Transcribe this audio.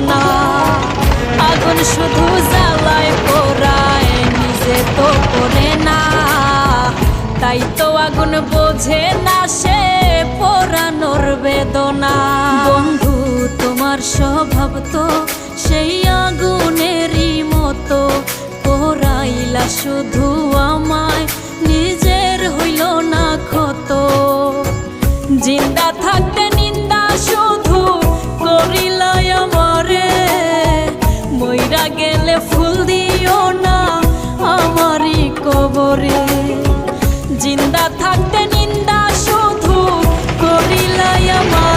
না। আগুন শুধু জ্বালায় পোড়ায়, নিজে তো করে না। তাই তো আগুন বোঝে না সে পোড়ানোর বেদনা। বন্ধু তোমার স্বভাব তো সেই আগুনেরই মতো, পোড়াইলা শুধু আমায়, নিজের হইল না ক্ষত। জিন্দা থাকতে নিন্দা শুধু করিলাই আমারে, মইরা গেলে ফুল দিও না আমারই কবরে। জিন্দা থাকতে নিন্দা শুধু করিলাই আমারে,